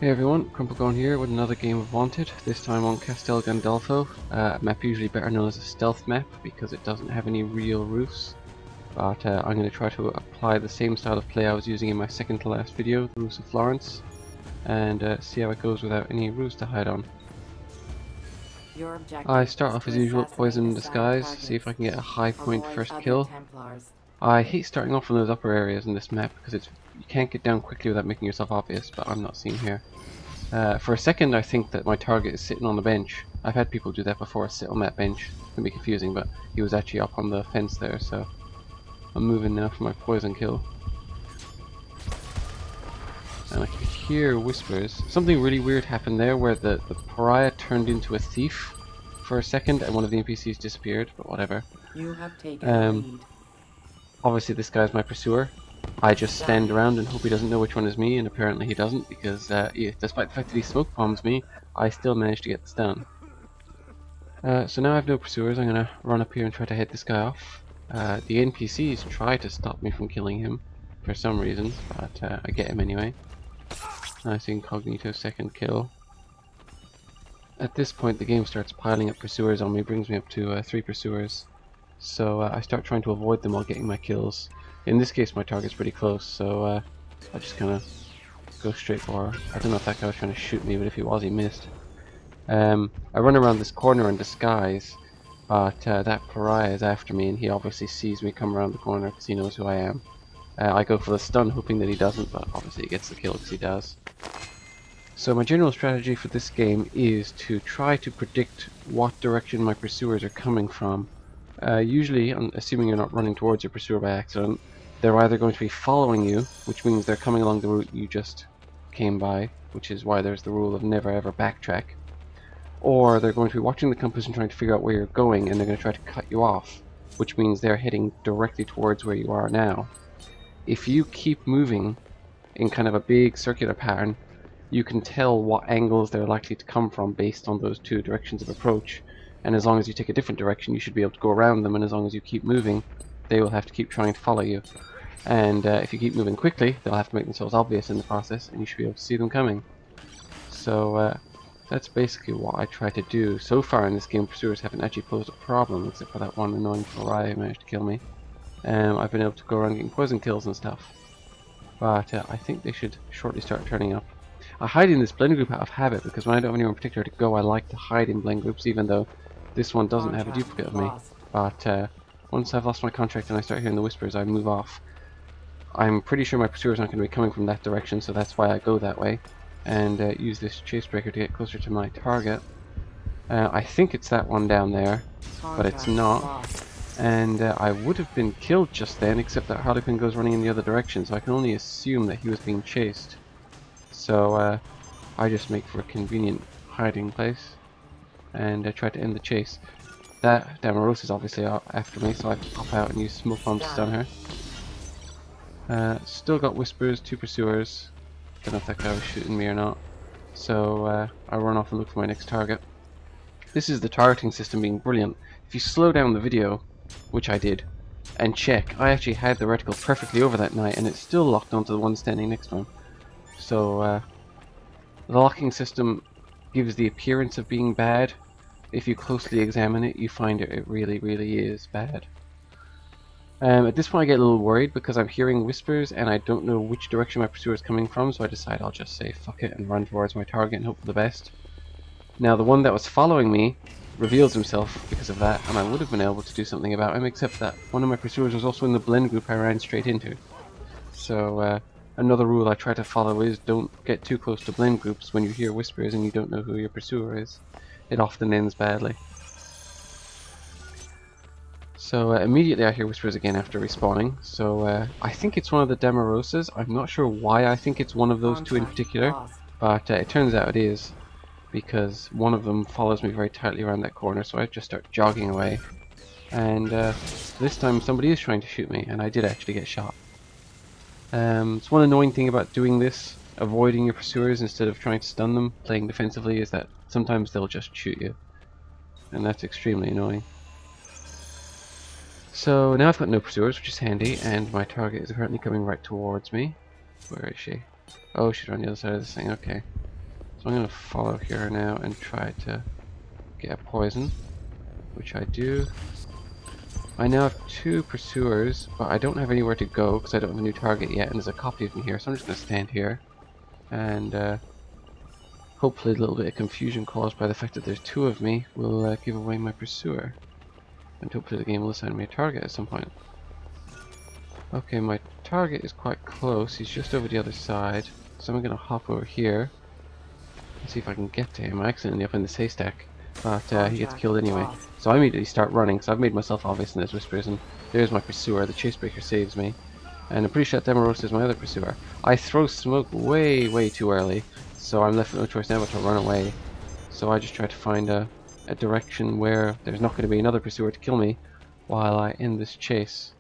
Hey everyone, Crumplegone here with another game of Wanted, this time on Castel Gandolfo, a map usually better known as a stealth map because it doesn't have any real roofs. But I'm going to try to apply the same style of play I was using in my second to last video, the Roofs of Florence, and see how it goes without any roofs to hide on. I start off as usual, poison in disguise, see if I can get a high point first kill. I hate starting off from those upper areas in this map because you can't get down quickly without making yourself obvious, but I'm not seen here. For a second I think that my target is sitting on the bench. I've had people do that before, sit on that bench. It can be confusing, but he was actually up on the fence there, so I'm moving now for my poison kill. And I can hear whispers. Something really weird happened there where the pariah turned into a thief for a second and one of the NPCs disappeared, but whatever. You have taken Obviously this guy's my pursuer. I just stand around and hope he doesn't know which one is me, and apparently he doesn't, because despite the fact that he smoke bombs me, I still managed to get this done. So now I have no pursuers. I'm going to run up here and try to head this guy off. The NPCs try to stop me from killing him for some reason, but I get him anyway. Nice incognito second kill. At this point the game starts piling up pursuers on me, brings me up to 3 pursuers. So I start trying to avoid them while getting my kills. In this case my target's pretty close, so I just kind of go straight for her. I don't know if that guy was trying to shoot me, but if he was, he missed. I run around this corner in disguise, but that pariah is after me and he obviously sees me come around the corner because he knows who I am. I go for the stun hoping that he doesn't, but obviously he gets the kill because he does. So my general strategy for this game is to try to predict what direction my pursuers are coming from. Usually, assuming you're not running towards your pursuer by accident, they're either going to be following you, which means they're coming along the route you just came by, which is why there's the rule of never ever backtrack, or they're going to be watching the compass and trying to figure out where you're going, and they're going to try to cut you off, which means they're heading directly towards where you are now. If you keep moving in kind of a big circular pattern, you can tell what angles they're likely to come from based on those 2 directions of approach, and as long as you take a different direction you should be able to go around them, and as long as you keep moving they will have to keep trying to follow you. And if you keep moving quickly they'll have to make themselves obvious in the process and you should be able to see them coming. So that's basically what I try to do. So far in this game pursuers haven't actually posed a problem except for that one annoying pariah who managed to kill me. I've been able to go around getting poison kills and stuff, but I think they should shortly start turning up. I hide in this blend group out of habit because when I don't have anywhere in particular to go I like to hide in blend groups, even though this one doesn't have a duplicate of me. But once I've lost my contract and I start hearing the whispers I move off. I'm pretty sure my pursuers aren't going to be coming from that direction, so that's why I go that way and use this chase breaker to get closer to my target. I think it's that one down there, but it's not. And I would have been killed just then, except that Harlequin goes running in the other direction, so I can only assume that he was being chased. So I just make for a convenient hiding place and try to end the chase. That Damaros is obviously after me, so I pop out and use smoke bomb to stun her. Still got whispers, 2 pursuers. Don't know if that guy was shooting me or not. So I run off and look for my next target. This is the targeting system being brilliant. If you slow down the video, which I did, and check, I actually had the reticle perfectly over that knight and it's still locked onto the one standing next to him. So the locking system gives the appearance of being bad. If you closely examine it, you find it really, really is bad. At this point I get a little worried because I'm hearing whispers and I don't know which direction my pursuer is coming from, so I decide I'll just say fuck it and run towards my target and hope for the best. Now the one that was following me reveals himself because of that, and I would have been able to do something about him, except that one of my pursuers was also in the blend group I ran straight into. So another rule I try to follow is don't get too close to blend groups when you hear whispers and you don't know who your pursuer is. It often ends badly. So immediately I hear whispers again after respawning, so I think it's one of the Demaroses. I'm not sure why I think it's one of those 2 in particular, but it turns out it is, because one of them follows me very tightly around that corner, so I just start jogging away. And this time somebody is trying to shoot me, and I did actually get shot. It's one annoying thing about doing this, avoiding your pursuers instead of trying to stun them, playing defensively, is that sometimes they'll just shoot you. And that's extremely annoying. So now I've got no pursuers, which is handy, and my target is apparently coming right towards me. Where is she? Oh, she's on the other side of this thing, okay. So I'm going to follow here now and try to get a poison, which I do. I now have 2 pursuers, but I don't have anywhere to go because I don't have a new target yet, and there's a copy of me here, so I'm just going to stand here. And hopefully a little bit of confusion caused by the fact that there's 2 of me will give away my pursuer. And hopefully the game will assign me a target at some point. Okay, my target is quite close. He's just over the other side. So I'm going to hop over here and see if I can get to him. I accidentally up in this haystack, but he gets killed anyway. So I immediately start running, so I've made myself obvious in this whispers, and there's my pursuer. The chasebreaker saves me. And I'm pretty sure that Demarosa is my other pursuer. I throw smoke way too early, so I'm left with no choice now but to run away. So I just try to find a direction where there's not going to be another pursuer to kill me while I end this chase.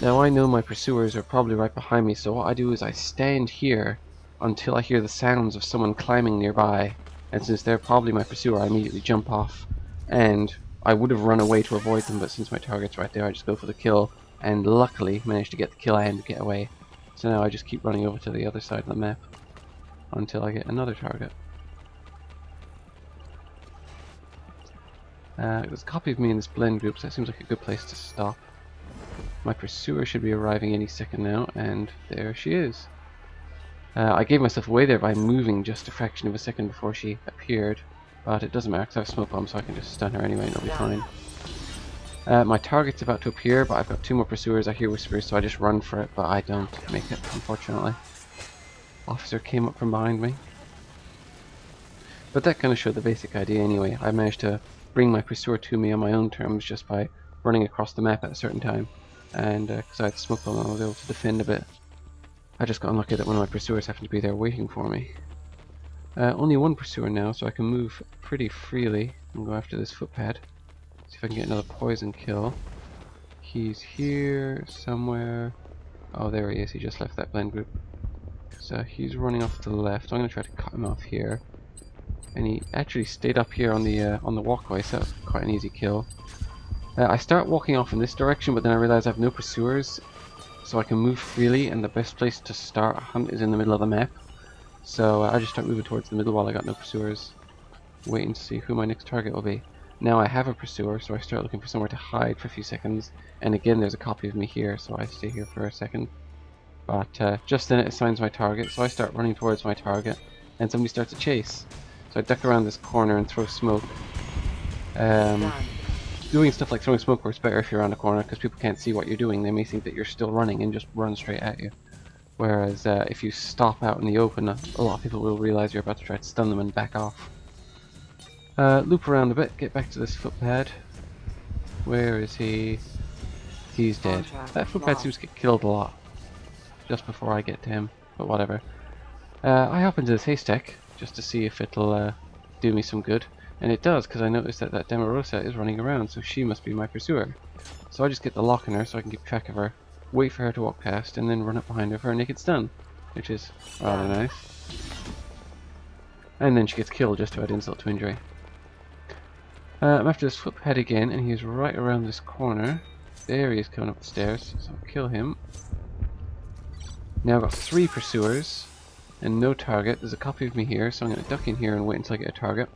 Now I know my pursuers are probably right behind me, so what I do is I stand here until I hear the sounds of someone climbing nearby, and since they're probably my pursuer I immediately jump off. And I would have run away to avoid them, but since my target's right there I just go for the kill, and luckily managed to get the kill and get away. So now I just keep running over to the other side of the map until I get another target. There's a copy of me in this blend group, so that seems like a good place to stop. My pursuer should be arriving any second now, and there she is. I gave myself away there by moving just a fraction of a second before she appeared, but it doesn't matter because I have a smoke bomb, so I can just stun her anyway and it'll be fine. My target's about to appear, but I've got 2 more pursuers. I hear whispers, so I just run for it, but I don't make it, unfortunately. Officer came up from behind me. But that kind of showed the basic idea anyway. I managed to bring my pursuer to me on my own terms just by running across the map at a certain time. And because I had smoke bomb, I was able to defend a bit. I just got unlucky that one of my pursuers happened to be there waiting for me. Only 1 pursuer now, so I can move pretty freely and go after this footpad. See if I can get another poison kill. He's here somewhere. Oh, there he is. He just left that blend group. So he's running off to the left. I'm going to try to cut him off here. And he actually stayed up here on the walkway, so that's quite an easy kill. I start walking off in this direction, but then I realize I have no pursuers, so I can move freely, and the best place to start a hunt is in the middle of the map. So I just start moving towards the middle while I got no pursuers, waiting to see who my next target will be. Now I have a pursuer, so I start looking for somewhere to hide for a few seconds, and again there's a copy of me here, so I stay here for a second. But just then it assigns my target, so I start running towards my target, and somebody starts a chase. So I duck around this corner and throw smoke. Doing stuff like throwing smoke works better if you're around a corner, because people can't see what you're doing. They may think that you're still running and just run straight at you. Whereas if you stop out in the open, a lot of people will realize you're about to try to stun them and back off. Loop around a bit, get back to this footpad. Where is he? He's dead. That footpad seems to get killed a lot just before I get to him, but whatever. I hop into this haystack just to see if it'll do me some good. And it does, because I noticed that Demarosa is running around, so she must be my pursuer. So I just get the lock in her so I can keep track of her, wait for her to walk past, and then run up behind her for a naked stun, which is rather nice. And then she gets killed just to add insult to injury. I'm after this footpad again, and he's right around this corner. There he is coming up the stairs, so I'll kill him. Now I've got 3 pursuers, and no target. There's a copy of me here, so I'm going to duck in here and wait until I get a target.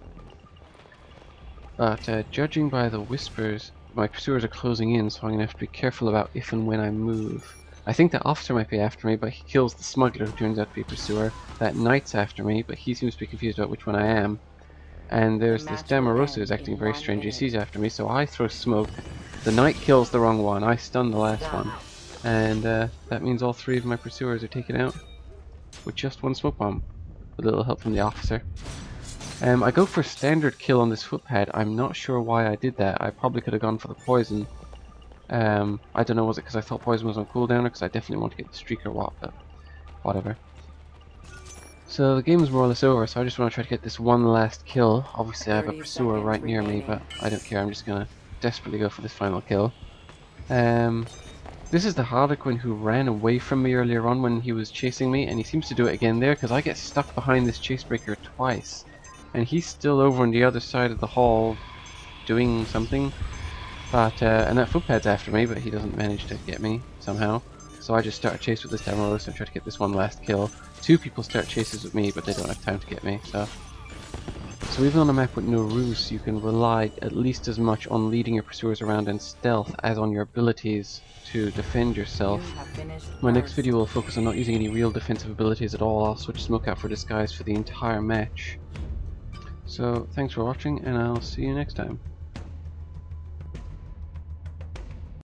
But judging by the whispers, my pursuers are closing in, so I'm going to have to be careful about if and when I move. I think that officer might be after me, but he kills the smuggler who turns out to be a pursuer. That knight's after me, but he seems to be confused about which one I am. And there's this Demarosa who's acting very strangely. He's after me, so I throw smoke. The knight kills the wrong one. I stun the last one. And that means all 3 of my pursuers are taken out with just 1 smoke bomb, with a little help from the officer. I go for a standard kill on this footpad. I'm not sure why I did that. I probably could have gone for the poison. I don't know, was it because I thought poison was on cooldown, or because I definitely want to get the streak or what, but whatever. So the game's more or less over, so I just want to try to get this one last kill. Obviously I have a pursuer right near me, but I don't care. I'm just going to desperately go for this final kill. This is the Harlequin who ran away from me earlier on when he was chasing me, and he seems to do it again there, because I get stuck behind this chasebreaker twice. And he's still over on the other side of the hall doing something. But and that footpad's after me, but he doesn't manage to get me somehow. So I just start a chase with this Demarosa and try to get this one last kill. 2 people start chases with me, but they don't have time to get me, so even on a map with no roofs, you can rely at least as much on leading your pursuers around in stealth as on your abilities to defend yourself. You have finished My next first. video will focus on not using any real defensive abilities at all. I'll switch smoke out for disguise for the entire match. So thanks for watching, and I'll see you next time.